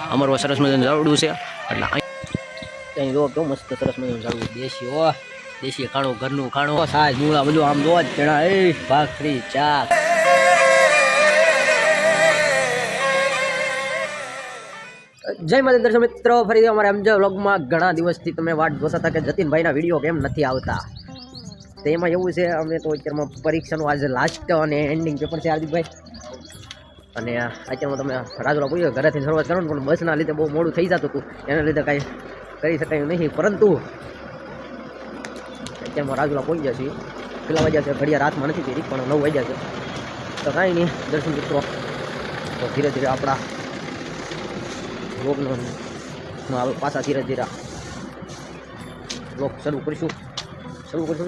અમારું સરસ મજાનું ઝાડવું છે એટલે અહીં જો કેવું મસ્ત સરસ મજાનું ઝાડવું દેશી હો દેશી ખાણું ઘરનું ખાણું સાજ મૂળા બધું આમ દો જ પેણા એ ભાખરી ચા જય માતા દર્શક મિત્રો ફરી અમારા એમજે વ્લોગમાં ઘણા દિવસથી તમે વાટ જોતા હતા કે જતીનભાઈના વિડીયો કેમ નથી આવતા તો એમાં એવું છે અમે તો અત્યારમાં પરીક્ષાનું આજે લાસ્ટ અને એન્ડિંગ પેપર છે હાર્દિકભાઈ અને અત્યારમાં તમે રાજુલા પૂછ્યો ઘરેથી શરૂઆત કરો ને પણ બસના લીધે બહુ મોડું થઈ જતું હતું એના લીધે કાંઈ કરી શકાયું નહીં પરંતુ અત્યારમાં રાજુલા પહોંચી ગયા છીએ કેટલા વાગ્યા છે ઘડિયા રાતમાં નથી કરી પણ 9 વાગ્યા છે તો કાંઈ નહીં દર્શન મિત્રો તો ધીરે ધીરે આપણા બ્લોગનો પાછા ધીરે ધીરે બ્લોગ શરૂ કરીશું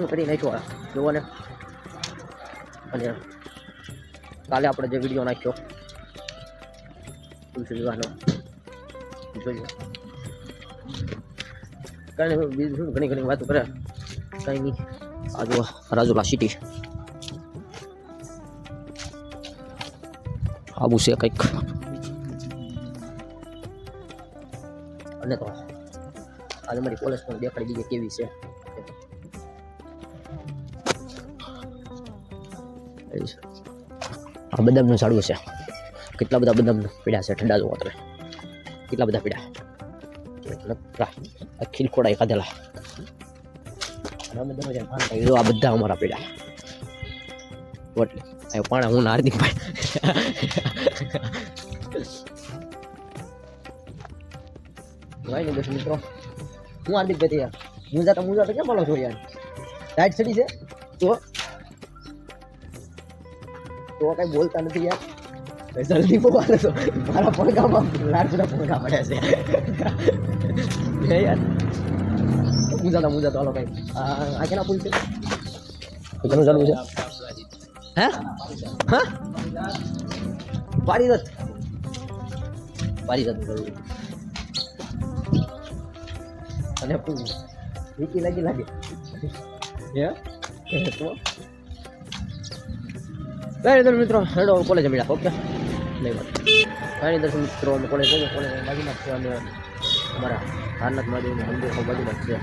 કરી નાખ્યો જોવો ને અને કાલે આપણે જે વિડીયો નાખ્યો તુલસી વિવાહનો જોઈએ કાંઈ નહીં બીજું ઘણી વાતો કરે કાંઈ નહીં આજુ રાજુલા સિટી આવું છે કંઈક અને તો આજે મારી કોલેજ પણ દેખાડી દીધી કેવી છે આ બદામનું ઝાડવું છે કેટલા બધા બદામ પીડા છે ઠંડા જોવા તમે કેટલા બધા પીડા ખીલખોડા ખાધેલા આ બધા અમારા પીડા એટલે પાણા હું હાર્દિકભાઈ દર્શક મિત્રો હું હાર્દિકભાઈ યાર મુંજાતા કેમ બોલો છો યાર ટાઈટ ચડી છે તો કઈ બોલતા નથી યાર જલ્દી બોલે તો મારા પડગામાં લાડુના પડગા પડ્યા છે યાર મુંજાતા હાલો કઈ આ કેના પુલ છે ઘણું ચાલુ છે હે હા પારીદત અને વીકી લાગે તો કાંઈ મિત્રો હેડો કોલેજ મળ્યા ઓકે નહીં વાત કાંઈ દર્શક મિત્રો અમે કોલેજ બાજુમાં છે અને અમારા ધારનાથ મહાદેવનું મંદિર બાજુમાં છે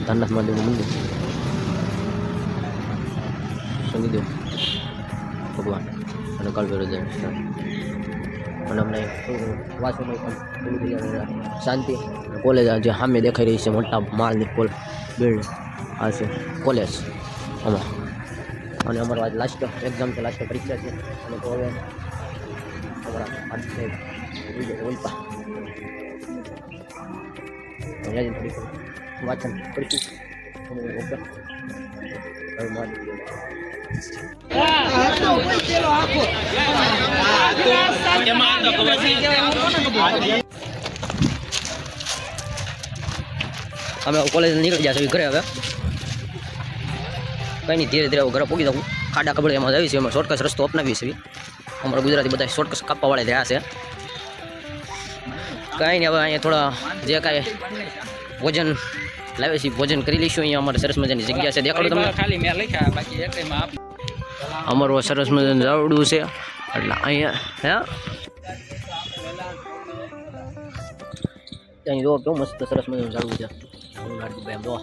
ધારનાથ મહાદેવનું મંદિર શનિદેવ ભગવાન અને કાળભૈરવ અને અમને વાંચવામાં પણ થોડું શાંતિ કોલેજ જે સામે દેખાઈ રહી છે મોટા માળની બિલ્ડિંગ આ છે કોલેજ આમાં અને અમારો આજ લાસ્ટ એક્ઝામ છે લાસ્ટ પરીક્ષા છે અને તો હવે અમારા ઓલપા વાંચન કરીશું ઓકે અમે કોલેજ નીકળી જશે ઘરે હવે કંઈ નહીં ધીરે ધીરે ઘરે પહોંચી જાઉં ખાડા ખબર એમાં આવી છે એમાં શોર્ટકટ રસ્તો અપનાવી છે અમારા ગુજરાતી બધા શોર્ટકટ કાપવાવાળા રહ્યા છે કાંઈ નહીં હવે અહીંયા થોડા જે કાંઈ ભોજન લાવે છે ભોજન કરી લઈશું અહીંયા અમારે સરસ મજાની જગ્યા છે દેખાડો તમને ખાલી મેં લખ્યા બાકી અમારું સરસ મજાનું ઝાડવું છે એટલે અહીંયા હે ત્યાં જો કેવું મસ્ત સરસ મજાનું ઝાડવું છે એમ જો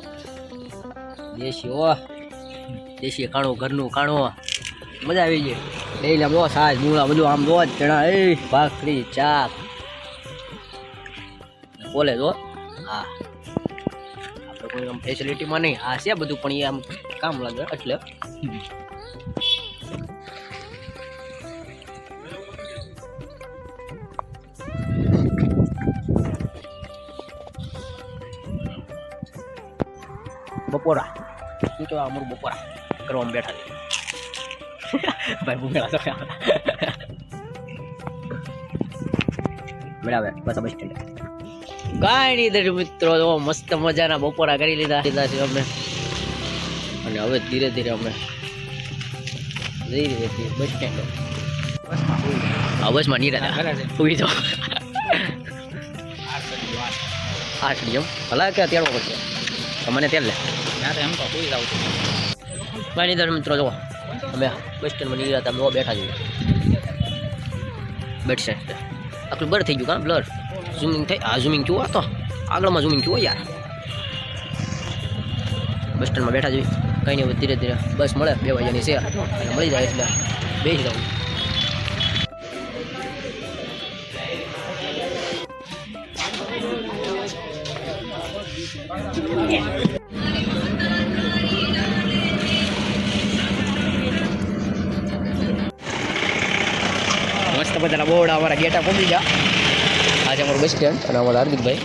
દેશી ખાણું ઘરનું ખાણું મજા આવી જાય ડેલી આમ જો સાજ મૂળા બધું આમ દો જ ચણા એ ભાખરી ચા બોલે જો હા આપણે કોઈ આમ ફેસિલિટીમાં નહીં આ છે બધું પણ એ આમ કામ લાગે એટલે બપોરા શું તો અમારું બપોરા કરવામાં બેઠા છે ભાઈ ભૂંગળા તો બરાબર બસ બસ સ્ટેન્ડ કાંઈ નહીં દર્શક મિત્રો જો મસ્ત મજાના બપોરા કરી લીધા છે અમે અને હવે ધીરે ધીરે અમે જઈ રહ્યા છીએ બસ સ્ટેન્ડ હા બસમાં નીરા પૂરી તો 8 એમ ભલા કે તેડવો પડશે મને તેલ લે એમ તો પૂરી જાઉં છું કાંઈ નહીં દર્શક મિત્રો જો અમે બસ સ્ટેન્ડમાં નીકળ્યા હતા બેઠા છીએ બેડ સેટ આટલું બ્લર થઈ ગયું કાં બ્લર ઝૂમિંગ થઈ આ ઝૂમિંગ જુઓ તો આગળમાં ઝૂમિંગ જુઓ યાર બસ સ્ટેન્ડમાં બેઠા જોઈએ કંઈ નહીં હવે ધીરે ધીરે બસ મળે 2 વાગ્યાની છે અને મળી જાય એટલે બેસી જાઉં મસ્ત બધાના બોર્ડ અમારા ગેટા પહોંચી ગયા આજે અમારું બસ સ્ટેન્ડ અને અમારા હાર્દિકભાઈ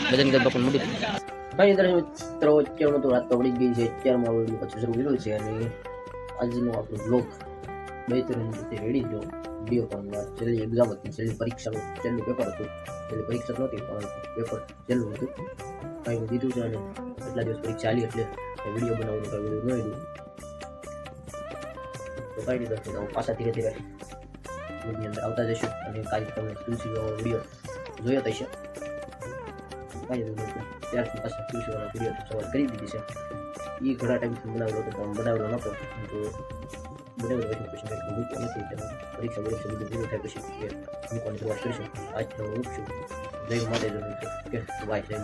બધાની ગરબા પણ મોટી કંઈ દર્શક મિત્રો અત્યારમાં તો રાત તો પડી ગઈ છે અત્યારમાં હવે પછી શરૂ કર્યું છે અને આજનો આપણો બ્લોગ 2-3 રીતે રેડી જો વિડીયો પણ છેલ્લી એક્ઝામ હતી છેલ્લી પરીક્ષાનું છેલ્લું પેપર હતું છેલ્લી પરીક્ષા નહોતી પણ પેપર છેલ્લું હતું કંઈ દીધું છે અને એટલા દિવસ પરીક્ષા ચાલી એટલે વિડીયો બનાવવાનું કંઈ બધું ન લીધું તો કંઈ નહીં દર્શક પાછા ધીરે ધીરે બ્લોગની અંદર આવતા જઈશું અને કાલે તમે તુલસી વિડીયો જોયો થશે કાંઈ નહીં ત્યારથી પાછા તુલસીવાળા વિડીયો સવાલ કરી દીધી છે એ ઘણા ટાઈમથી બનાવેલો હતો પણ બનાવેલો નહોતો તો બનાવેલો પછી મેં મૂકતો નથી તેમાં પરીક્ષા બધું પૂરું થાય પછી મૂકવાની શરૂઆત કરીશું આજથી હું મૂકશું જય માતા કે વાય જય